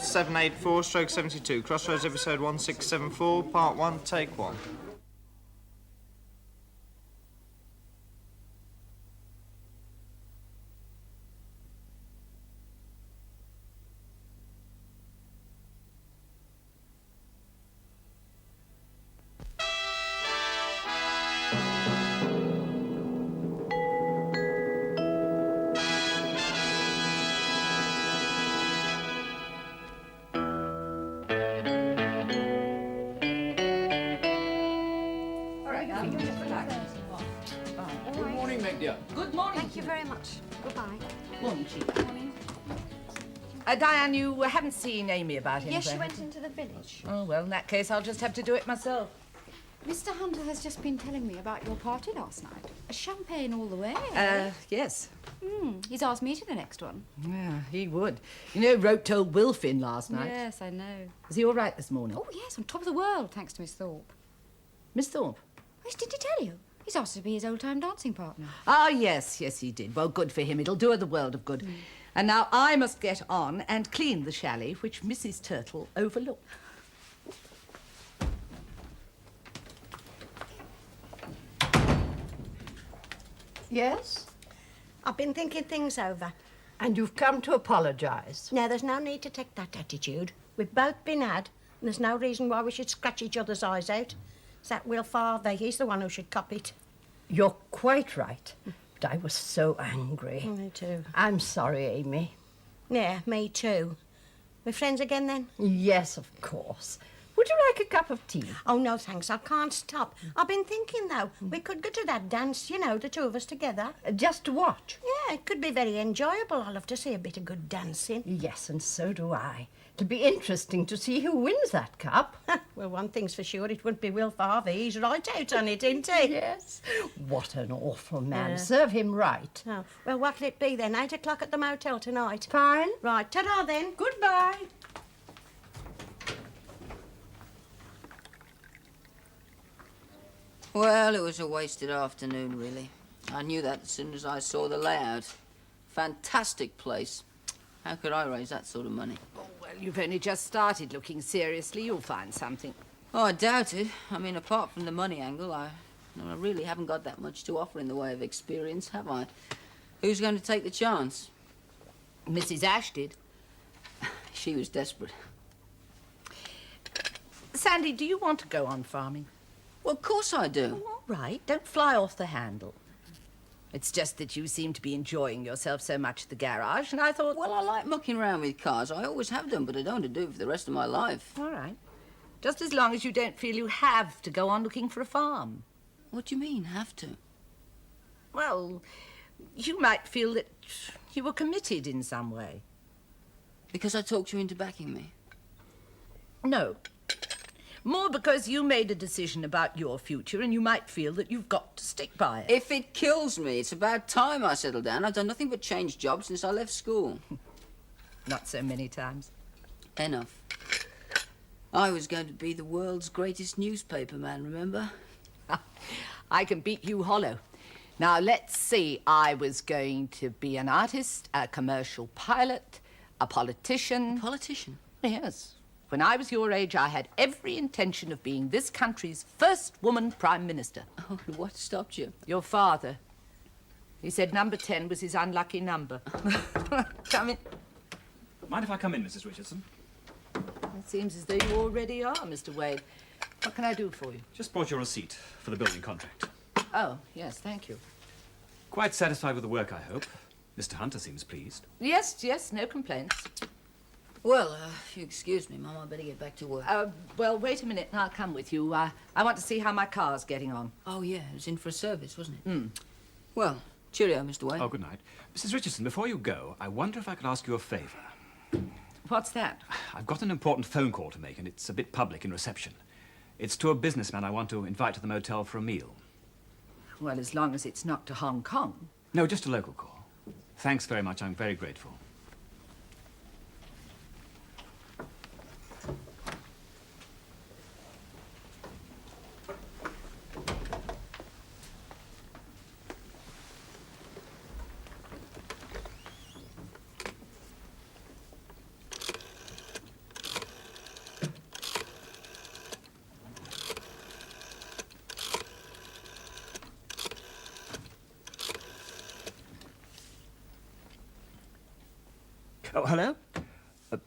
784/72. Crossroads episode 1674, part 1, take 1. Good morning. Thank you very much. Goodbye. Morning, Chief. Morning. Diane, you haven't seen Amy about anywhere? Yes, she went into the village. Oh, well, in that case, I'll just have to do it myself. Mr. Hunter has just been telling me about your party last night. A champagne all the way. Yes. He's asked me to the next one. Yeah, he would. You know, Rope told Wilf in last night. Yes, I know. Was he all right this morning? Oh, yes, on top of the world, thanks to Miss Thorpe. Miss Thorpe? Yes, didn't he tell you? He's asked to be his old-time dancing partner. Ah, yes, he did. Well, good for him. It'll do her the world of good. And now I must get on and clean the chalet, which Mrs. Turtle overlooked. Yes? I've been thinking things over. And you've come to apologise? Now, there's no need to take that attitude. We've both been had, and there's no reason why we should scratch each other's eyes out. It's that Will Father, he's the one who should cop it. You're quite right. But I was so angry. Me too. I'm sorry, Amy. Yeah, me too. We're friends again, then? Yes, of course. Would you like a cup of tea? Oh, no, thanks. I can't stop. I've been thinking, though, we could go to that dance, you know, the two of us together. Just to watch? Yeah, it could be very enjoyable. I love to see a bit of good dancing. Yes, and so do I. It'll be interesting to see who wins that cup. Well, one thing's for sure, it wouldn't be Will Farthey. He's right out on it, isn't he? Yes. What an awful man. Serve him right. Oh, well, what'll it be then? 8 o'clock at the motel tonight? Fine. Right, ta-ra then. Goodbye. Well, it was a wasted afternoon, really. I knew that as soon as I saw the layout. Fantastic place. How could I raise that sort of money? Oh, well, you've only just started looking seriously. You'll find something. Oh, I doubt it. I mean, apart from the money angle, I really haven't got that much to offer in the way of experience, have I? Who's going to take the chance? Mrs. Ash did. She was desperate. Sandy, do you want to go on farming? Well, of course I do. All right, don't fly off the handle. It's just that you seem to be enjoying yourself so much at the garage, and I thought... Well, I like mucking around with cars. I always have done, but I don't want to do it for the rest of my life. All right. Just as long as you don't feel you have to go on looking for a farm. What do you mean, have to? Well, you might feel that you were committed in some way. Because I talked you into backing me? No. More because you made a decision about your future and you might feel that you've got to stick by it. If it kills me, it's about time I settle down. I've done nothing but change jobs since I left school. Not so many times. Enough. I was going to be the world's greatest newspaper man, remember? I can beat you hollow. Now, let's see. I was going to be an artist, a commercial pilot, a politician. A politician? Yes. When I was your age, I had every intention of being this country's first woman prime minister. Oh, what stopped you? Your father. He said number 10 was his unlucky number. Come in. Mind if I come in, Mrs. Richardson? It seems as though you already are, Mr. Wade. What can I do for you? Just brought your receipt for the building contract. Oh, yes, thank you. Quite satisfied with the work, I hope. Mr. Hunter seems pleased. Yes, no complaints. Well, if you excuse me, Mum, I better get back to work. Well, wait a minute and I'll come with you. I want to see how my car's getting on. Oh, yeah, it was in for a service, wasn't it? Well, cheerio, Mr. Wade. Oh, good night. Mrs. Richardson, before you go, I wonder if I could ask you a favour. What's that? I've got an important phone call to make, and it's a bit public in reception. It's to a businessman I want to invite to the motel for a meal. Well, as long as it's not to Hong Kong. No, just a local call. Thanks very much. I'm very grateful. Oh, hello?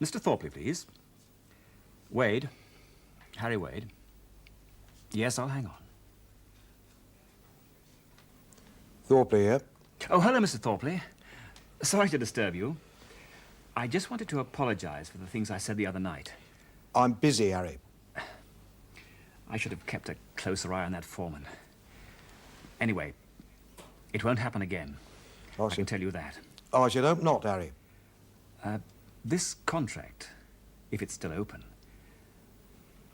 Mr. Thorpley, please. Wade. Harry Wade. Yes, I'll hang on. Thorpley here. Oh, hello, Mr. Thorpley. Sorry to disturb you. I just wanted to apologize for the things I said the other night. I'm busy, Harry. I should have kept a closer eye on that foreman. Anyway, it won't happen again. I can tell you that. I should hope not, Harry. This contract, if it's still open,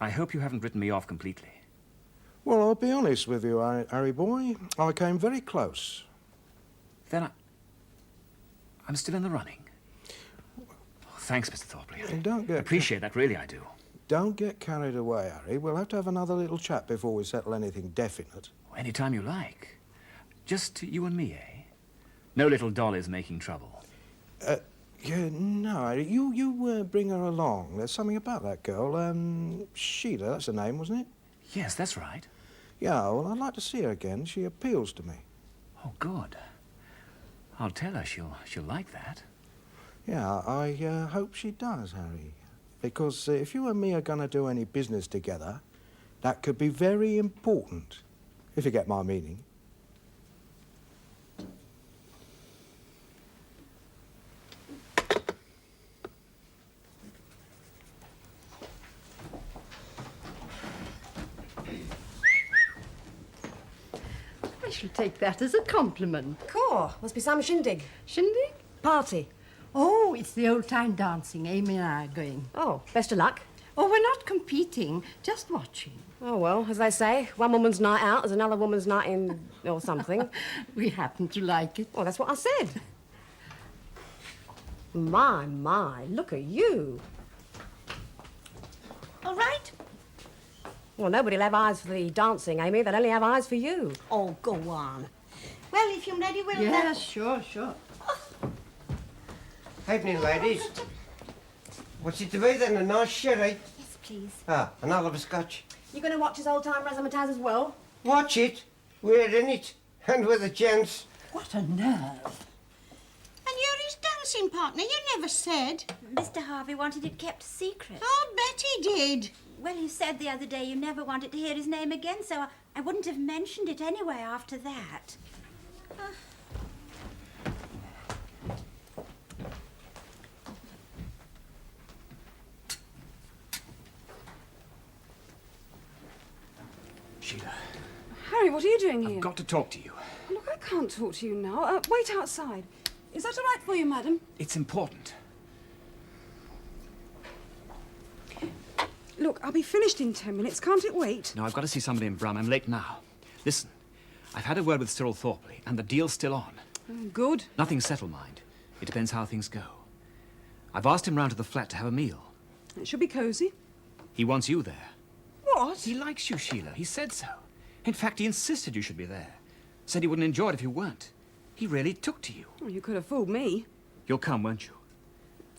I hope you haven't written me off completely. Well, I'll be honest with you, Harry boy. I came very close. Then I'm still in the running. Oh, thanks, Mr. Thorpley. And don't get... Appreciate that, really, I do. Don't get carried away, Harry. We'll have to have another little chat before we settle anything definite. Any time you like. Just you and me, eh? No little dollies making trouble. Yeah, no, Harry. You bring her along. There's something about that girl. Sheila, that's her name, wasn't it? Yes, that's right. Yeah, well, I'd like to see her again. She appeals to me. Oh, good. I'll tell her she'll like that. Yeah, I hope she does, Harry. Because if you and me are going to do any business together, that could be very important, if you get my meaning. I shall take that as a compliment. Cool. Must be some shindig. Shindig? Party. Oh, it's the old-time dancing. Amy and I are going. Oh, best of luck. Oh, we're not competing, just watching. Oh, well, as they say, one woman's night out is another woman's night in or something. We happen to like it. Well, that's what I said. My, look at you. All right. Well, nobody'll have eyes for the dancing, Amy. They'll only have eyes for you. Oh, go on. Well, if you're ready, we'll... Yes, sure. Evening, ladies. What's it to be then? A nice sherry? Yes, please. Ah, and I'll have a scotch. You going to watch his old-time razzmatazz as well? Watch it. We're in it. And with a chance. What a nerve. And you're his dancing partner, you never said. Mr. Harvey wanted it kept secret. I'll bet he did. Well, you said the other day you never wanted to hear his name again, so I wouldn't have mentioned it anyway after that. Sheila, Harry, what are you doing here? I've got to talk to you. Look, I can't talk to you now. Wait outside. Is that all right for you, madam? It's important. Look, I'll be finished in 10 minutes. Can't it wait? No, I've got to see somebody in Brum. I'm late now. Listen, I've had a word with Cyril Thorpley, and the deal's still on. Oh, good. Nothing's settled, mind. It depends how things go. I've asked him round to the flat to have a meal. It should be cosy. He wants you there. What? He likes you, Sheila. He said so. In fact, he insisted you should be there. Said he wouldn't enjoy it if you weren't. He really took to you. Well, you could have fooled me. You'll come, won't you?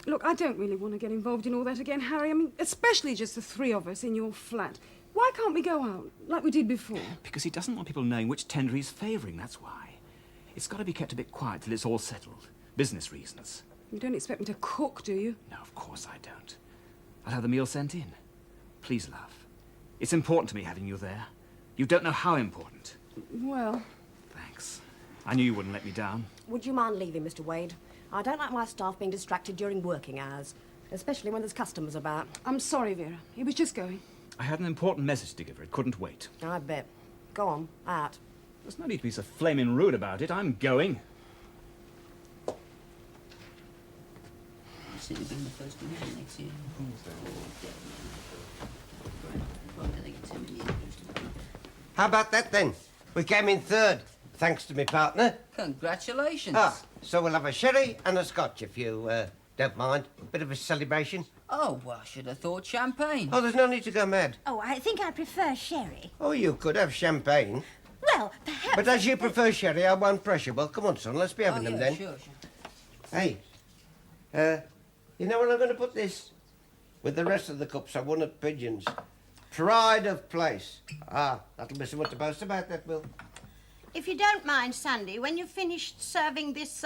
Look, I don't really want to get involved in all that again, Harry. I mean, especially just the three of us in your flat. Why can't we go out, like we did before? Because he doesn't want people knowing which tender he's favouring, that's why. It's got to be kept a bit quiet till it's all settled. Business reasons. You don't expect me to cook, do you? No, of course I don't. I'll have the meal sent in. Please, love. It's important to me having you there. You don't know how important. Well... Thanks. I knew you wouldn't let me down. Would you mind leaving, Mr. Wade? I don't like my staff being distracted during working hours, especially when there's customers about. I'm sorry, Vera. He was just going. I had an important message to give her. It couldn't wait. I bet. Go on, out. There's no need to be so flaming rude about it. I'm going. Seem to be in the first division next year. How about that then? We came in third, thanks to my partner. Congratulations. Ah, so we'll have a sherry and a scotch if you don't mind. Bit of a celebration. Oh, well, I should have thought champagne. Oh, there's no need to go mad. Oh, I think I prefer sherry. Oh, you could have champagne. Well, perhaps... But as you prefer sherry, I won't pressure. Well, come on, son, let's be having them then. Sure. Hey, you know where I'm going to put this? With the rest of the cups I won at Pigeons. Pride of place. Ah, that'll be something to boast about, that will. If you don't mind, Sandy, when you've finished serving this,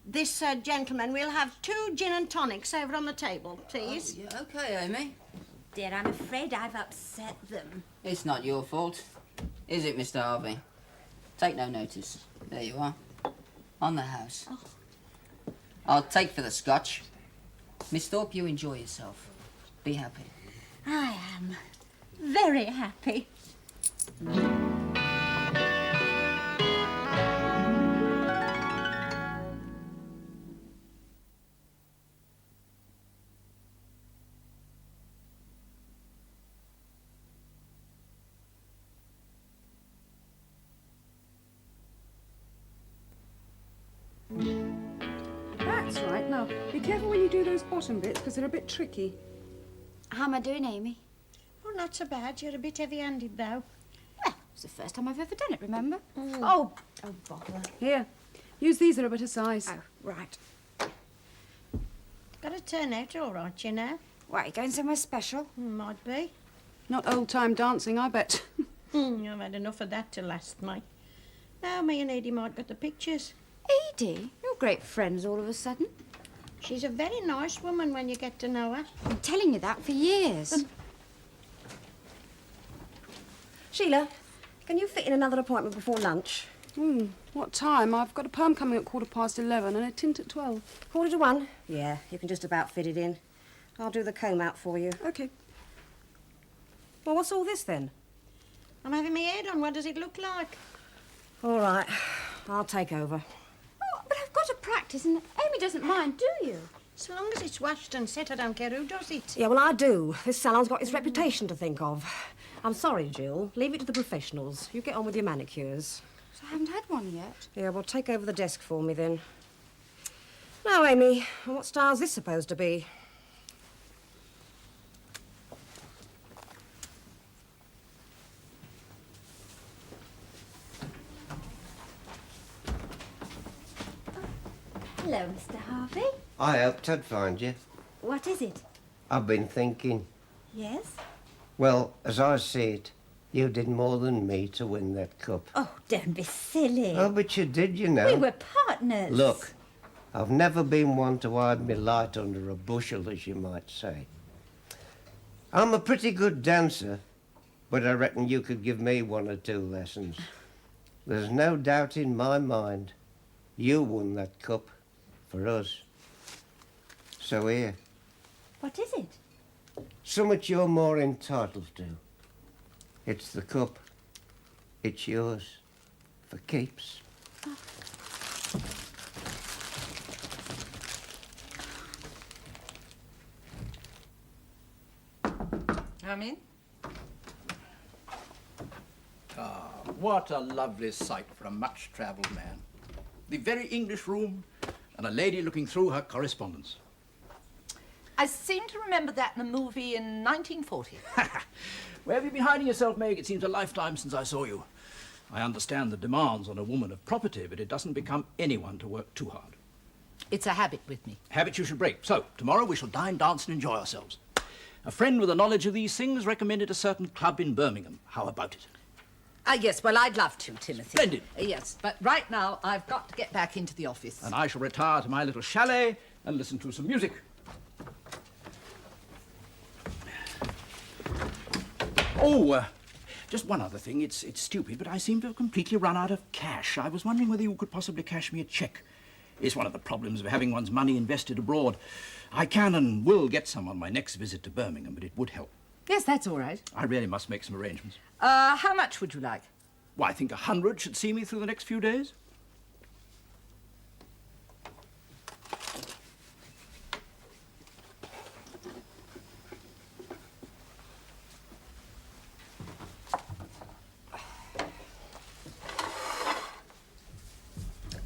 This gentleman, we'll have 2 gin and tonics over on the table, please. Oh, yeah, okay, Amy. Dear, I'm afraid I've upset them. It's not your fault, is it, Mr. Harvey? Take no notice. There you are. On the house. Oh. I'll take for the scotch. Miss Thorpe, you enjoy yourself. Be happy. I am very happy. That's right. Now, be careful when you do those bottom bits, because they're a bit tricky. How am I doing, Amy? Oh, not so bad. You're a bit heavy-handed, though. Well, it's the first time I've ever done it, remember? Oh, bother. Here, use these, they're a bit of size. Oh, right. Got to turn out all right, you know. Why, are you going somewhere special? Might be. Not old-time dancing, I bet. I've had enough of that to last me. Now me and Edie might get the pictures. Edie, you're great friends all of a sudden. She's a very nice woman when you get to know her. I've been telling you that for years. Sheila, can you fit in another appointment before lunch? What time? I've got a perm coming at 11:15 and a tint at 12. 1:45? Yeah, you can just about fit it in. I'll do the comb out for you. OK. Well, what's all this then? I'm having my head on. What does it look like? All right, I'll take over. Oh, but I've got to practice, and Amy doesn't mind, do you? So long as it's washed and set, I don't care who does it. Yeah, well, I do. This salon's got its reputation to think of. I'm sorry, Jill. Leave it to the professionals. You get on with your manicures. So I haven't had one yet. Yeah, well, take over the desk for me then. Now, Amy, what style's this supposed to be? Hello, Mr. Harvey. I hoped I'd find you. What is it? I've been thinking. Yes? Well, as I see it, you did more than me to win that cup. Oh, don't be silly. Oh, but you did, you know. We were partners. Look, I've never been one to hide my light under a bushel, as you might say. I'm a pretty good dancer, but I reckon you could give me 1 or 2 lessons. There's no doubt in my mind you won that cup for us. So here, What is it? something you're more entitled to. It's the cup. It's yours. For keeps. Come in. Ah, what a lovely sight for a much-travelled man. The very English room, and a lady looking through her correspondence. I seem to remember that in a movie in 1940. Where have you been hiding yourself, Meg? It seems a lifetime since I saw you. I understand the demands on a woman of property, but it doesn't become anyone to work too hard. It's a habit with me. Habit you should break. So, tomorrow we shall dine, dance, and enjoy ourselves. A friend with a knowledge of these things recommended a certain club in Birmingham. How about it? Yes, well, I'd love to, Timothy. Splendid. Yes, but right now I've got to get back into the office. And I shall retire to my little chalet and listen to some music. Oh, just one other thing. It's stupid, but I seem to have completely run out of cash. I was wondering whether you could possibly cash me a cheque. It's one of the problems of having one's money invested abroad. I can and will get some on my next visit to Birmingham, but it would help. Yes, that's all right. I really must make some arrangements. How much would you like? Well, I think 100 should see me through the next few days.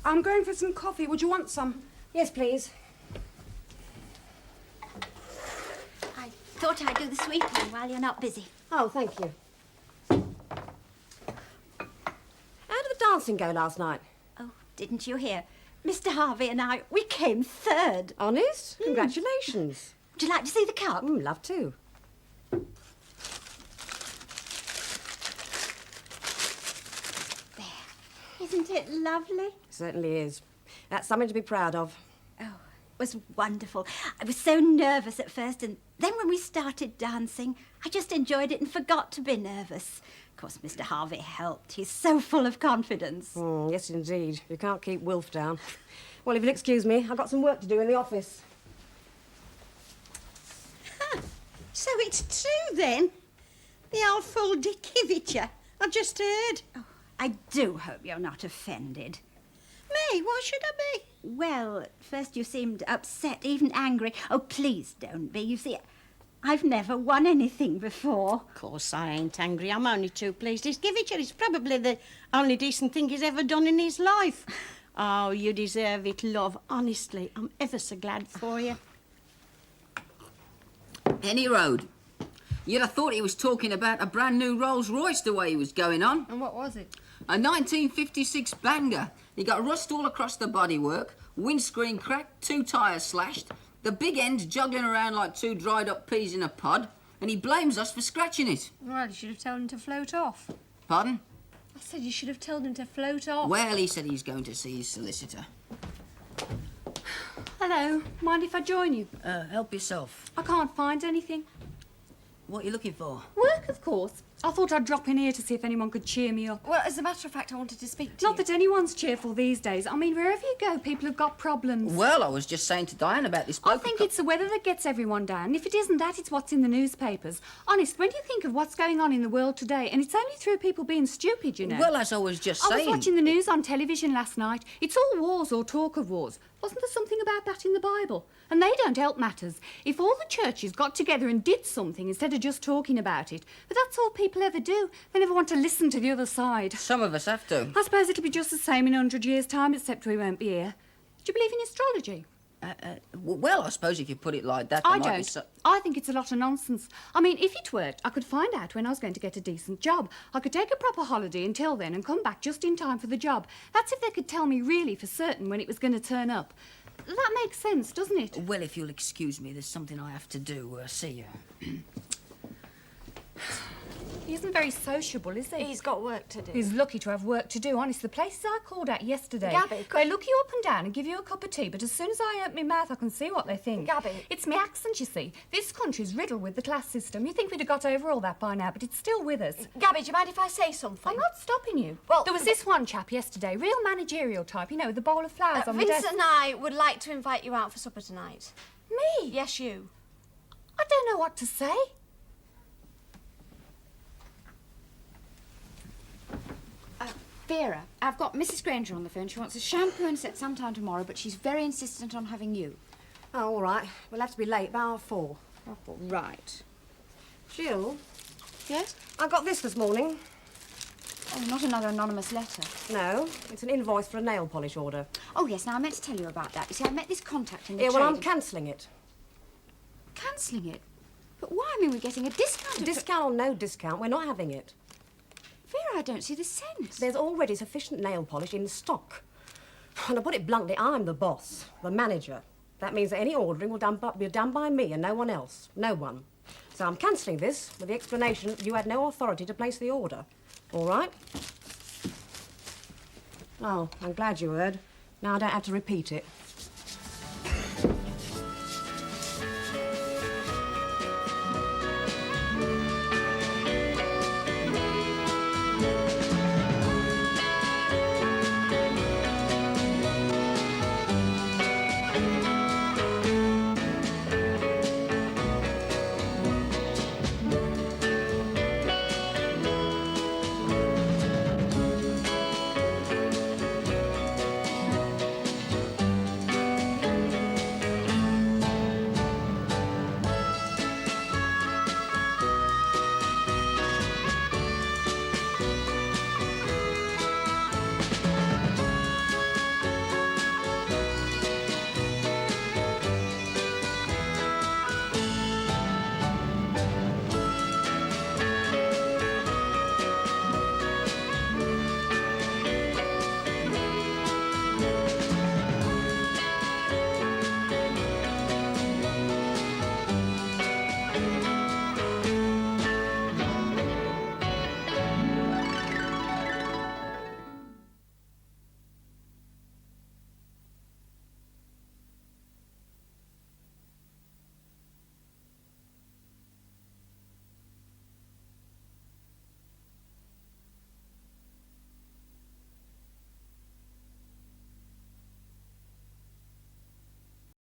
I'm going for some coffee. Would you want some? Yes, please. I thought I'd do the sweeping while you're not busy. Oh, thank you. How did the dancing go last night? Oh, didn't you hear? Mr. Harvey and I, we came third. Honest? Congratulations. Would you like to see the cup? Love to. Isn't it lovely? Certainly is. That's something to be proud of. Oh, it was wonderful. I was so nervous at first, and then when we started dancing, I just enjoyed it and forgot to be nervous. Of course, Mr. Harvey helped. He's so full of confidence. Yes, indeed. You can't keep Wilf down. Well, if you'll excuse me, I've got some work to do in the office. So it's true, then? The old fool Dickivicher. I just heard. Oh, I do hope you're not offended. Me? Why should I be? Well, at first you seemed upset, even angry. Oh, please don't be. You see, I've never won anything before. Of course I ain't angry. I'm only too pleased. Dickivicher is probably the only decent thing he's ever done in his life. Oh, you deserve it, love. Honestly, I'm ever so glad for you. Penny Road. You'd have thought he was talking about a brand new Rolls Royce the way he was going on. And what was it? A 1956 banger. He got rust all across the bodywork, windscreen cracked, 2 tyres slashed, the big end juggling around like 2 dried up peas in a pod, and he blames us for scratching it. Well, you should have told him to float off. Pardon? I said you should have told him to float off. Well, he said he's going to see his solicitor. Hello. Mind if I join you? Help yourself. I can't find anything. What are you looking for? Work, of course. I thought I'd drop in here to see if anyone could cheer me up. Well, as a matter of fact, I wanted to speak to you. Not that anyone's cheerful these days. I mean, wherever you go, people have got problems. Well, I was just saying to Diane about this bloke. I think it's the weather that gets everyone down. If it isn't that, it's what's in the newspapers. Honest, when you think of what's going on in the world today, and it's only through people being stupid, you know. Well, as I was just saying. I was watching the news on television last night. It's all wars or talk of wars. Wasn't there something about that in the Bible? And they don't help matters. If all the churches got together and did something instead of just talking about it, but that's all people ever do. They never want to listen to the other side. Some of us have to. I suppose it'll be just the same in 100 years' time, except we won't be here. Do you believe in astrology? Well, I suppose if you put it like that... I don't. I think it's a lot of nonsense. I mean, if it worked, I could find out when I was going to get a decent job. I could take a proper holiday until then and come back just in time for the job. That's if they could tell me really for certain when it was going to turn up. That makes sense, doesn't it? Well, if you'll excuse me, there's something I have to do. See you. He isn't very sociable, is he? He's got work to do. He's lucky to have work to do. Honest, the places I called at yesterday, Gabby, they look you up and down and give you a cup of tea, but as soon as I open my mouth, I can see what they think. Gabby. It's my accent, you see. This country's riddled with the class system. You think we'd have got over all that by now, but it's still with us. Gabby, do you mind if I say something? I'm not stopping you. Well, there was this one chap yesterday, real managerial type, you know, with the bowl of flowers on the desk. Vincent and I would like to invite you out for supper tonight. Me? Yes, you. I don't know what to say. Vera, I've got Mrs. Granger on the phone. She wants a shampoo and set sometime tomorrow, but she's very insistent on having you. Oh, all right. We'll have to be late by 4:30. Oh, right. Jill? Yes? I got this morning. Oh, not another anonymous letter. No, it's an invoice for a nail polish order. Oh, yes, now I meant to tell you about that. You see, I met this contact in the Yeah, well, I'm trade- cancelling it. Cancelling it? But why? I mean, we're getting a discount. Discount or no discount, we're not having it. Vera, I don't see the sense. There's already sufficient nail polish in stock. And to put it bluntly, I'm the boss, the manager. That means that any ordering will be done by me and no one else. No one. So I'm cancelling this with the explanation that you had no authority to place the order. All right? Oh, I'm glad you heard. Now I don't have to repeat it.